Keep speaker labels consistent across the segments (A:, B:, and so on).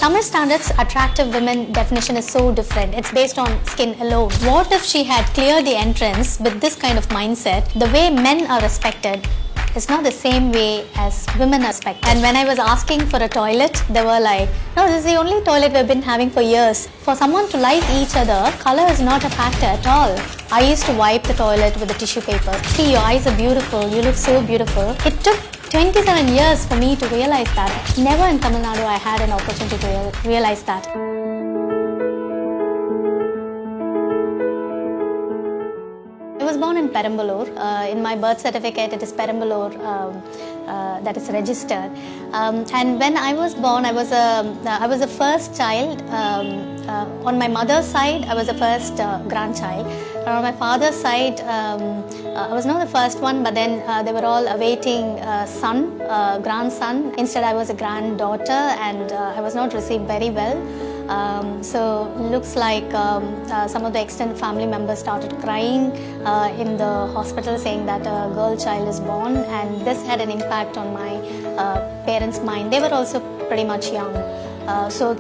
A: Tamil standards, attractive women definition is so different. It's based on skin alone. What if she had cleared the entrance with this kind of mindset? The way men are respected is not the same way as women are respected. And when I was asking for a toilet, they were like, no, this is the only toilet we've been having for years. For someone to like each other, color is not a factor at all. I used to wipe the toilet with a tissue paper. See, your eyes are beautiful, you look so beautiful. It took 27 years for me to realize that. Never in Tamil Nadu I had an opportunity to realize that. I was born in Perambalur. In my birth certificate, it is Perambalur that is registered. And when I was born, I was the first child. On my mother's side, I was the first grandchild. And on my father's side, I was not the first one, but then they were all awaiting grandson. Instead, I was a granddaughter, and I was not received very well. So looks like some of the extended family members started crying in the hospital, saying that a girl child is born, and this had an impact on my parents' mind. They were also pretty much young. So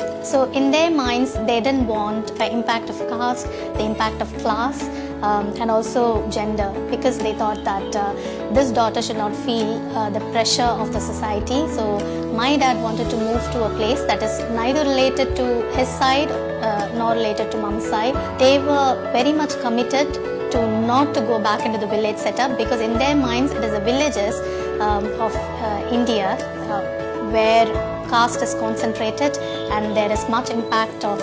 A: in their minds, they didn't want the impact of caste, the impact of class, and also gender, because they thought that this daughter should not feel the pressure of the society. So my dad wanted to move to a place that is neither related to his side nor related to mom's side. They were very much committed to not to go back into the village setup, because in their minds it is the villages of India where caste is concentrated, and there is much impact of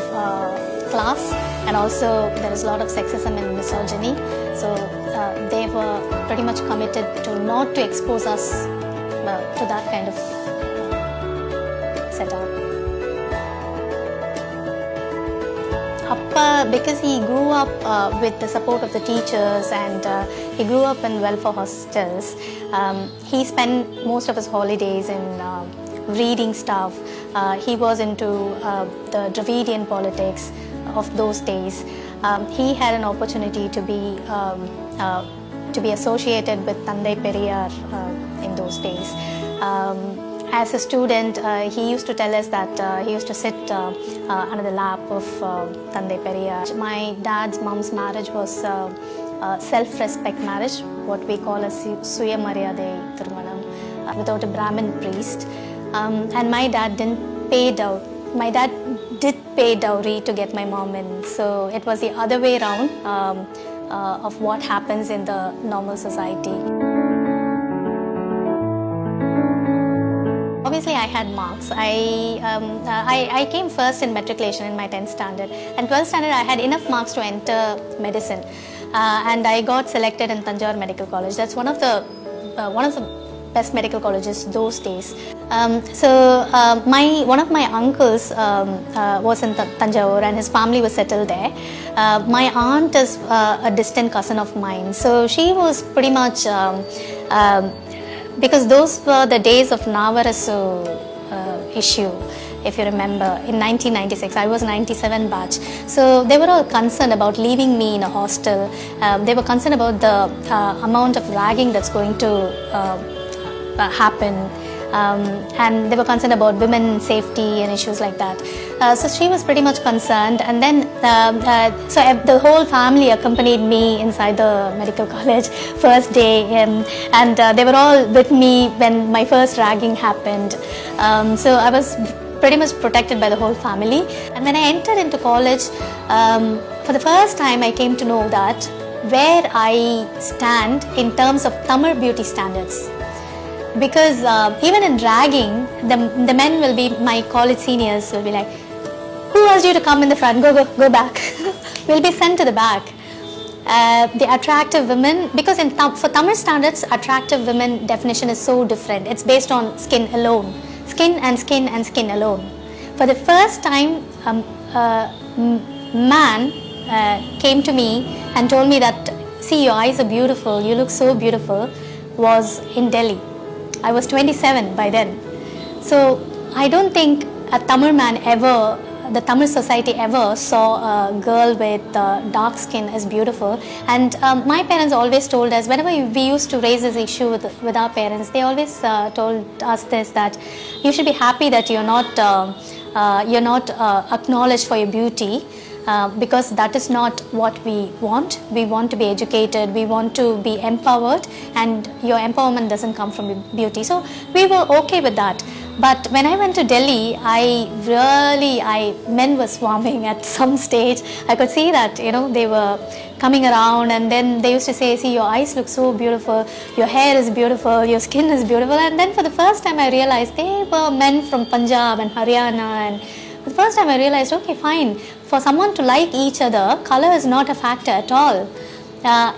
A: class, and also there is a lot of sexism and misogyny. So they were pretty much committed to not to expose us to that kind of setup. Appa, because he grew up with the support of the teachers, and he grew up in welfare hostels, he spent most of his holidays in reading stuff. He was into the Dravidian politics of those days. He had an opportunity to be associated with Tandai Periyar in those days. As a student, he used to tell us that he used to sit under the lap of Tandai Periyar. My dad's mom's marriage was a self-respect marriage, what we call a Suya Maryade Thirumanam, without a Brahmin priest. And my dad didn't pay dowry. My dad did pay dowry to get my mom in. So it was the other way around of what happens in the normal society. Obviously, I had marks. I came first in matriculation in my 10th standard. And 12th standard, I had enough marks to enter medicine. And I got selected in Tanjore Medical College. That's one of the best medical colleges those days. One of my uncles was in Tanjore, and his family was settled there. My aunt is a distant cousin of mine, so she was pretty much because those were the days of Navarasu issue. If you remember, in 1996, I was 97 batch. So they were all concerned about leaving me in a hostel. They were concerned about the amount of ragging that's going to happen, and they were concerned about women's safety and issues like that. So she was pretty much concerned, and then so the whole family accompanied me inside the medical college first day, and they were all with me when my first ragging happened. So I was pretty much protected by the whole family. And when I entered into college, for the first time I came to know that where I stand in terms of Tamil beauty standards. Because even in ragging, the men will be, my college seniors will be like, who asked you to come in the front, go back. We'll be sent to the back. The attractive women, because for Tamil standards, attractive women definition is so different. It's based on skin alone. Skin and skin and skin alone. For the first time, a man came to me and told me that, see, your eyes are beautiful, you look so beautiful, was in Delhi. I was 27 by then. So I don't think a Tamil man ever, the Tamil society ever saw a girl with dark skin as beautiful. And my parents always told us, whenever we used to raise this issue with our parents, they always told us this, that you should be happy that you're not you're not acknowledged for your beauty. Because that is not what we want. We want to be educated, we want to be empowered, and your empowerment doesn't come from beauty. So we were okay with that. But when I went to Delhi, men were swarming at some stage. I could see that, they were coming around, and then they used to say, see, your eyes look so beautiful, your hair is beautiful, your skin is beautiful. And then for the first time I realized they were men from Punjab and Haryana, and for the first time I realized, okay, fine, for someone to like each other, color is not a factor at all.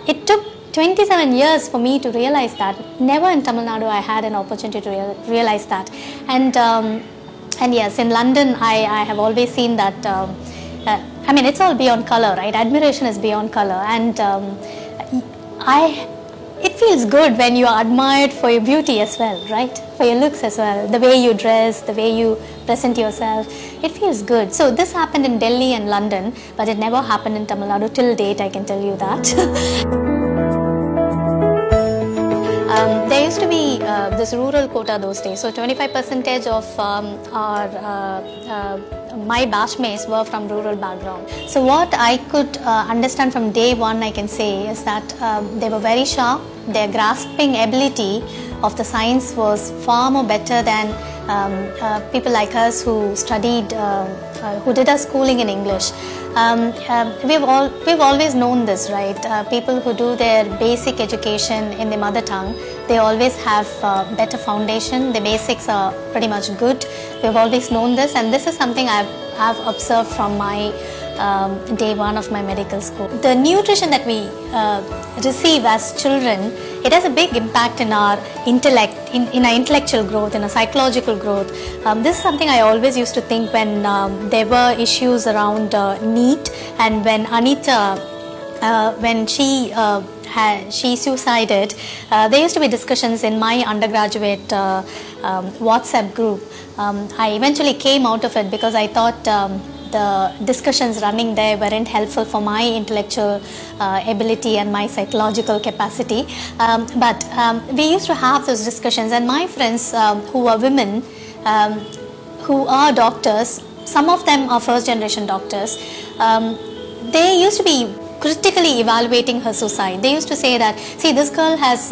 A: It took 27 years for me to realize that. Never in Tamil Nadu I had an opportunity to realize that. And yes, in London I have always seen that, it's all beyond color, right? Admiration is beyond color. And it feels good when you are admired for your beauty as well, right? For your looks as well, the way you dress, the way you present yourself, it feels good. So this happened in Delhi and London, but it never happened in Tamil Nadu till date, I can tell you that. There used to be this rural quota those days, so 25% of my batchmates were from rural background. So what I could understand from day one, I can say, is that they were very sharp. Their grasping ability of the science was far more better than people like us who studied, who did our schooling in English. We've always known this, right? People who do their basic education in their mother tongue, they always have better foundation. The basics are pretty much good. We've always known this, and this is something I've observed from my day one of my medical school. The nutrition that we receive as children, it has a big impact in our intellect, in our intellectual growth, in our psychological growth. This is something I always used to think when there were issues around NEET, and when Anita, when she suicided, there used to be discussions in my undergraduate WhatsApp group. I eventually came out of it because I thought the discussions running there weren't helpful for my intellectual ability and my psychological capacity. But we used to have those discussions, and my friends who are women, who are doctors, some of them are first generation doctors, they used to be critically evaluating her suicide. They used to say that, see, this girl has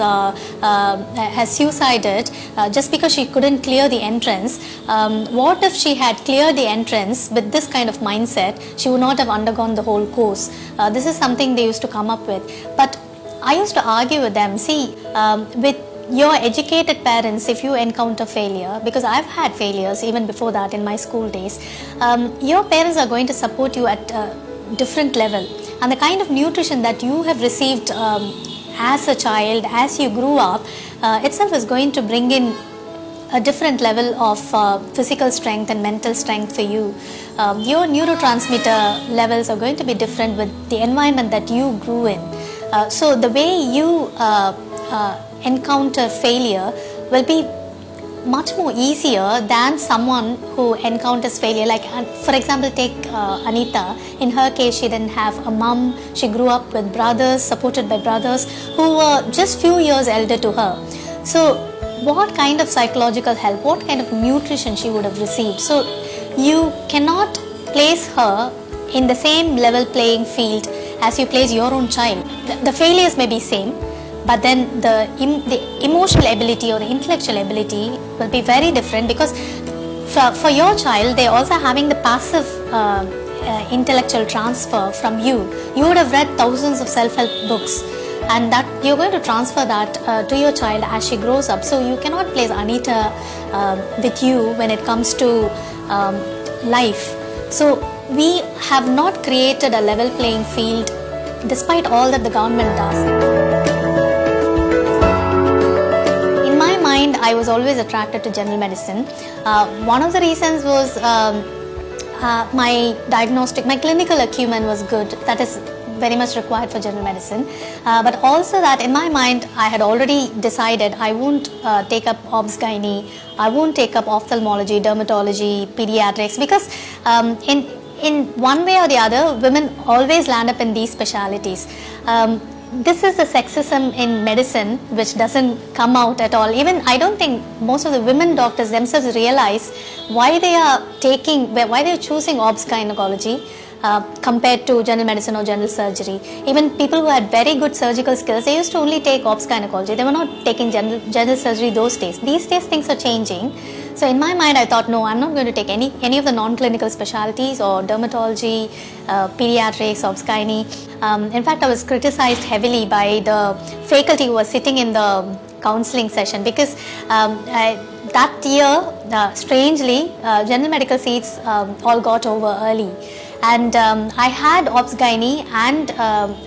A: suicided just because she couldn't clear the entrance. What if she had cleared the entrance with this kind of mindset? She would not have undergone the whole course. This is something they used to come up with. But I used to argue with them, see, with your educated parents, if you encounter failure, because I've had failures even before that in my school days, your parents are going to support you at a different level. And the kind of nutrition that you have received as a child, as you grew up, itself is going to bring in a different level of physical strength and mental strength for you. Your neurotransmitter levels are going to be different with the environment that you grew in. So the way you encounter failure will be much more easier than someone who encounters failure. Like, for example, take Anita. In her case, she didn't have a mom. She grew up with brothers, supported by brothers who were just few years elder to her. So what kind of psychological help, what kind of nutrition she would have received? So you cannot place her in the same level playing field as you place your own child. The failures may be same, but then the emotional ability or the intellectual ability will be very different, because for your child, they're also having the passive intellectual transfer from you. You would have read thousands of self-help books, and that you're going to transfer that to your child as she grows up. So you cannot place Anita with you when it comes to life. So we have not created a level playing field despite all that the government does. I was always attracted to general medicine. One of the reasons was my clinical acumen was good. That is very much required for general medicine. But also that in my mind, I had already decided I won't take up obs-gynae, I won't take up ophthalmology, dermatology, pediatrics, because in one way or the other, women always land up in these specialities. this is the sexism in medicine which doesn't come out at all. Even I don't think most of the women doctors themselves realize why they are choosing obs gynecology compared to general medicine or general surgery. Even people who had very good surgical skills, they used to only take obs gynecology. They were not taking general surgery those days. These days things are changing. So in my mind I thought, no, I'm not going to take any of the non-clinical specialties or dermatology, pediatrics, obs gynae. In fact, I was criticized heavily by the faculty who was sitting in the counseling session because that year, strangely, general medical seats all got over early. And I had obs gynae and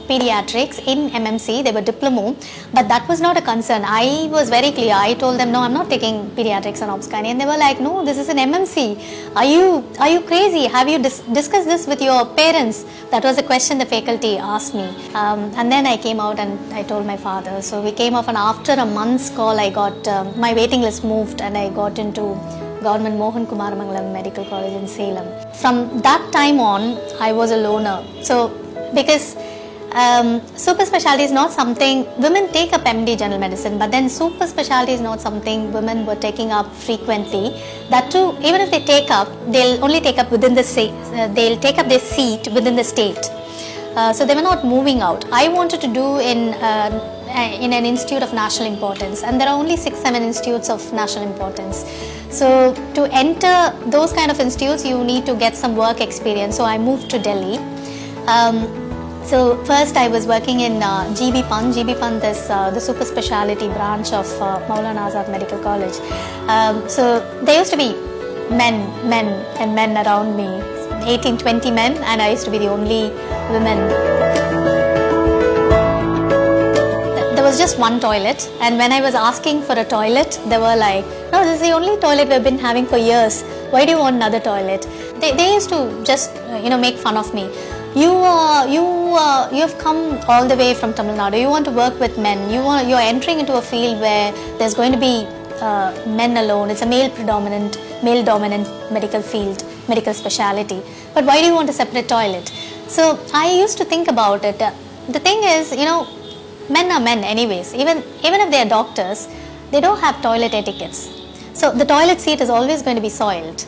A: pediatrics in MMC. They were diploma, but that was not a concern. I was very clear. I told them, no, I'm not taking pediatrics and obs gynae, and they were like, no, this is an MMC. Are you crazy? Have you discussed this with your parents? That was a question the faculty asked me. And then I came out and I told my father. So we came off, and after a month's call, I got my waiting list moved, and I got into Government Mohan Kumar Mangalam Medical College in Salem. From that time on, I was a loner. So, because super specialty is not something, women take up MD general medicine, but then super specialty is not something women were taking up frequently. That too, even if they take up, they'll only take up within the they'll take up their seat within the state. So they were not moving out. I wanted to do in an institute of national importance, and there are only 6-7 institutes of national importance. So to enter those kind of institutes, you need to get some work experience. So I moved to Delhi. So first I was working in GB Pant. GB Pant is the super speciality branch of Maulana Azad Medical College. So there used to be men around me, 18-20 men, and I used to be the only woman. There was just one toilet, and when I was asking for a toilet, they were like, no, this is the only toilet we've been having for years. Why do you want another toilet? They used to just make fun of me. You have come all the way from Tamil Nadu. You want to work with men. You're entering into a field where there's going to be men alone. It's a male dominant medical field, medical speciality. But why do you want a separate toilet? So I used to think about it. The thing is, men are men anyways. Even if they are doctors, they don't have toilet etiquettes. So the toilet seat is always going to be soiled.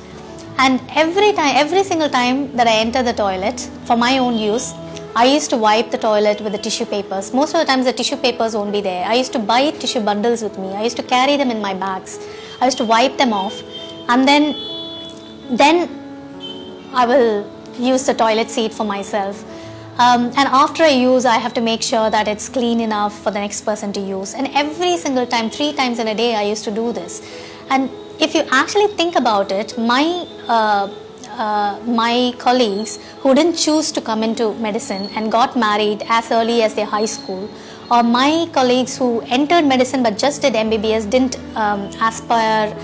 A: And every single time that I enter the toilet for my own use, I used to wipe the toilet with the tissue papers. Most of the times the tissue papers won't be there. I used to buy tissue bundles with me. I used to carry them in my bags. I used to wipe them off, and then I will use the toilet seat for myself. And after I use, I have to make sure that it's clean enough for the next person to use. And every single time, 3 times in a day, I used to do this. And if you actually think about it, my colleagues who didn't choose to come into medicine and got married as early as their high school, or my colleagues who entered medicine but just did MBBS, didn't aspire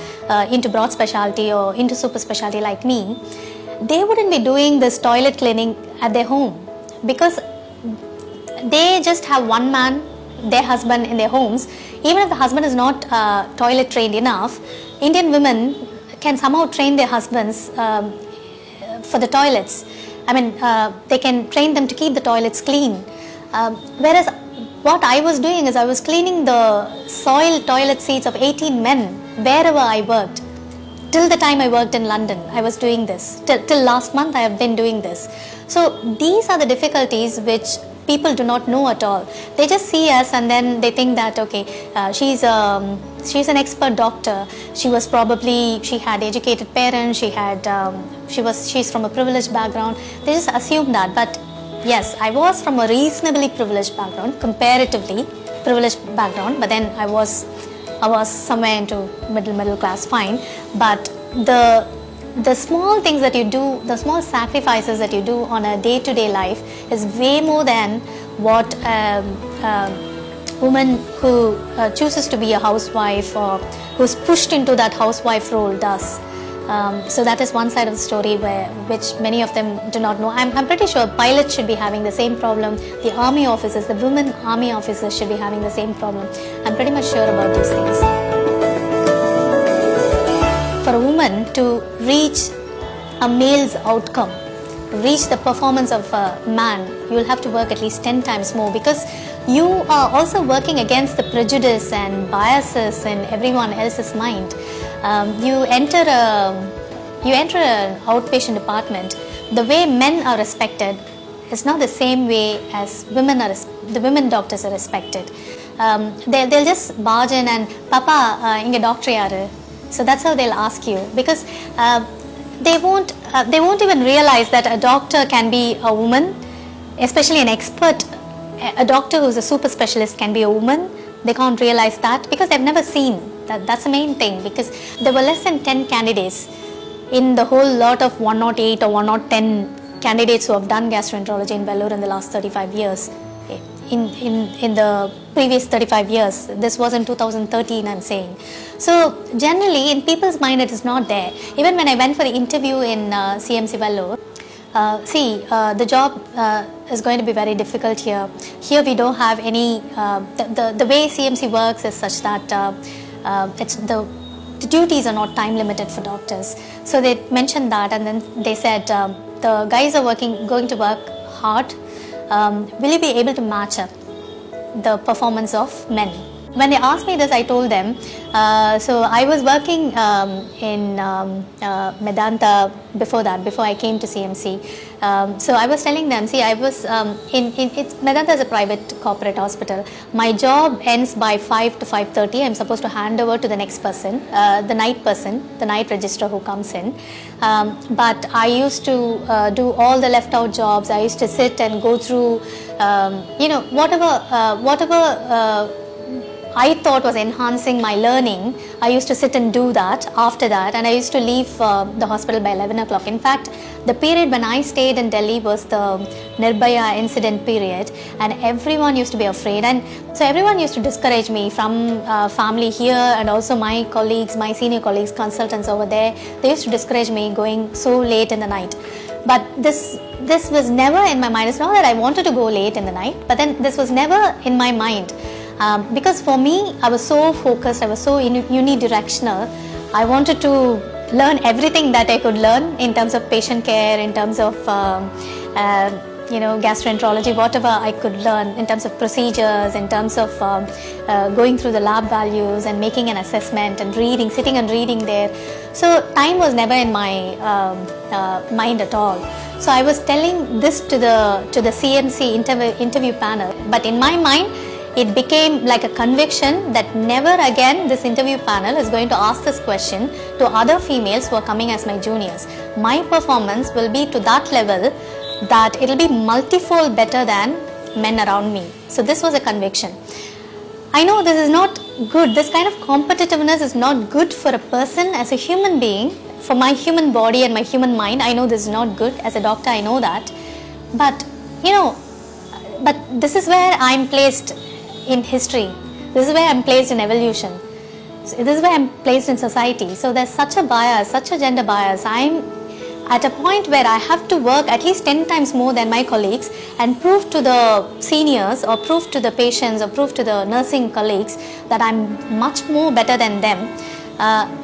A: into broad specialty or into super specialty like me, they wouldn't be doing this toilet cleaning at their home, because they just have one man, their husband, in their homes. Even if the husband is not toilet trained enough, Indian women can somehow train their husbands for the toilets. I mean, they can train them to keep the toilets clean. Whereas what I was doing is I was cleaning the soiled toilet seats of 18 men wherever I worked. Till the time I worked in London, I was doing this. Till last month, I have been doing this. So these are the difficulties which people do not know at all. They just see us and then they think that, okay, she's an expert doctor. She had educated parents. She's from a privileged background. They just assume that. But yes, I was from a reasonably privileged background, comparatively privileged background. But then I was somewhere into middle class, fine. But the small things that you do, the small sacrifices that you do on a day-to-day life is way more than what a woman who chooses to be a housewife or who's pushed into that housewife role does. So that is one side of the story which many of them do not know. I'm pretty sure pilots should be having the same problem. The army officers, the women army officers should be having the same problem. I'm pretty much sure about these things. For a woman to reach a male's outcome, reach the performance of a man, you will have to work at least 10 times more, because you are also working against the prejudice and biases in everyone else's mind. You enter an outpatient department. The way men are respected is not the same way as the women doctors are respected. They'll just barge in and, Papa, inga doctor yaru? So that's how they'll ask you, because they won't even realize that a doctor can be a woman, especially an expert. A doctor who's a super specialist can be a woman. They can't realize that because they've never seen that. That's the main thing, because there were less than 10 candidates in the whole lot of 108 or 110 candidates who have done gastroenterology in Vellore in the last 35 years. In the previous 35 years, this was in 2013, I'm saying. So generally in people's mind it is not there. Even when I went for the interview in CMC Vellore, the job is going to be very difficult here. Here we don't have any, the way CMC works is such that the duties are not time limited for doctors. So they mentioned that, and then they said the guys are going to work hard. Will you be able to match up the performance of men? When they asked me this, I told them, so I was working in Medanta before I came to CMC. So I was telling them, see, I was Medanta is a private corporate hospital. My job ends by 5 to 5:30. I'm supposed to hand over to the next person, the night registrar who comes in. But I used to do all the left out jobs. I used to sit and go through, whatever I thought was enhancing my learning. I used to sit and do that after that, and I used to leave the hospital by 11 o'clock. In fact, the period when I stayed in Delhi was the Nirbhaya incident period, and everyone used to be afraid, and so everyone used to discourage me from family here, and also my colleagues, my senior colleagues, consultants over there. They used to discourage me going so late in the night. But this was never in my mind. It's not that I wanted to go late in the night, but then this was never in my mind. Because for me, I was so focused, I was so unidirectional. I wanted to learn everything that I could learn in terms of patient care, in terms of gastroenterology, whatever I could learn in terms of procedures, in terms of going through the lab values and making an assessment and reading, sitting and reading there. So time was never in my mind at all. So I was telling this to the CMC interview panel, but in my mind, it became like a conviction that never again this interview panel is going to ask this question to other females who are coming as my juniors. My performance will be to that level that it will be multifold better than men around me. So this was a conviction. I know this is not good. This kind of competitiveness is not good for a person as a human being, for my human body and my human mind. I know this is not good. As a doctor, I know that. But this is where I'm placed in history. This is where I'm placed in evolution. So this is where I'm placed in society. So there's such a bias, such a gender bias. I'm at a point where I have to work at least 10 times more than my colleagues and prove to the seniors or prove to the patients or prove to the nursing colleagues that I'm much more better than them.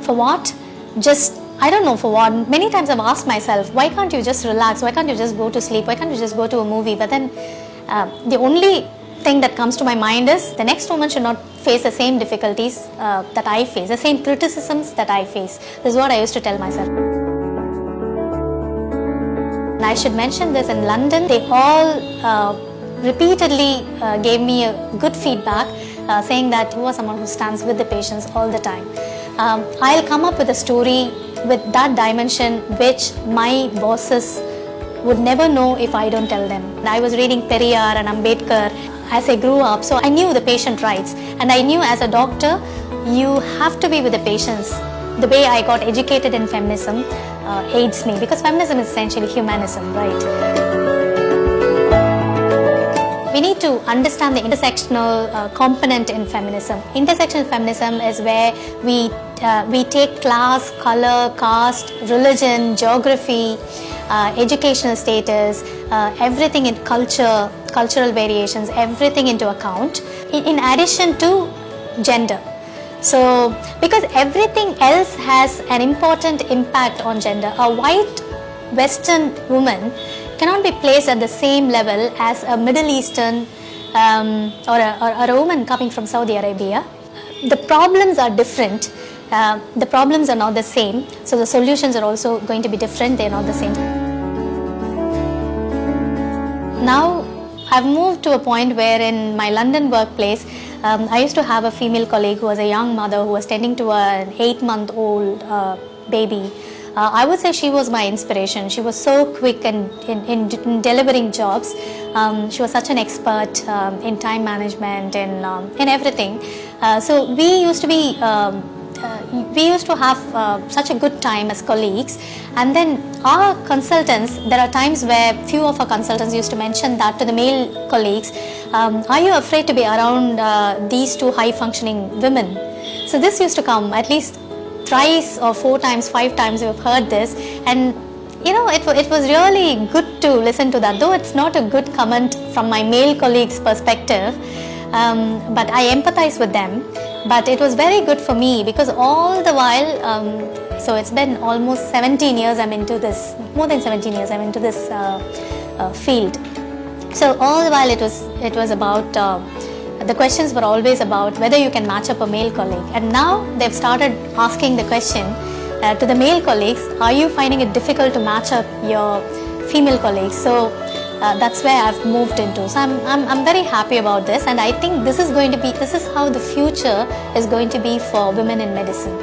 A: For what? I don't know for what. Many times I've asked myself, why can't you just relax? Why can't you just go to sleep? Why can't you just go to a movie? But then the only thing that comes to my mind is the next woman should not face the same difficulties that I face, the same criticisms that I face. This is what I used to tell myself. And I should mention this, in London, they all repeatedly gave me a good feedback, saying that you are someone who stands with the patients all the time. I'll come up with a story with that dimension which my bosses would never know if I don't tell them. I was reading Periyar and Ambedkar as I grew up, so I knew the patient rights, and I knew as a doctor you have to be with the patients. The way I got educated in feminism aids me, because feminism is essentially humanism, right? We need to understand the intersectional component in feminism. Intersectional feminism is where we take class, color, caste, religion, geography, educational status, everything in cultural variations, everything into account, in addition to gender. So, because everything else has an important impact on gender. A white Western woman cannot be placed at the same level as a Middle Eastern or a woman coming from Saudi Arabia, the problems are different. The problems are not the same, so the solutions are also going to be different, they're not the same. Now I've moved to a point where in my London workplace, I used to have a female colleague who was a young mother who was tending to an 8-month-old baby. I would say she was my inspiration. She was so quick in delivering jobs. She was such an expert in time management and in everything. So we used to have such a good time as colleagues. And then our consultants, there are times where few of our consultants used to mention that to the male colleagues, are you afraid to be around these two high functioning women? So this used to come at least thrice or 4 times, 5 times we've heard this, and it was really good to listen to that, though it's not a good comment from my male colleagues' perspective, but I empathize with them. But it was very good for me because all the while, so it's been almost 17 years I'm into this, more than 17 years I'm into this field. So all the while it was about, the questions were always about whether you can match up a male colleague. And now they've started asking the question to the male colleagues, are you finding it difficult to match up your female colleagues? So that's where I've moved into. So I'm very happy about this, and I think this is how the future is going to be for women in medicine.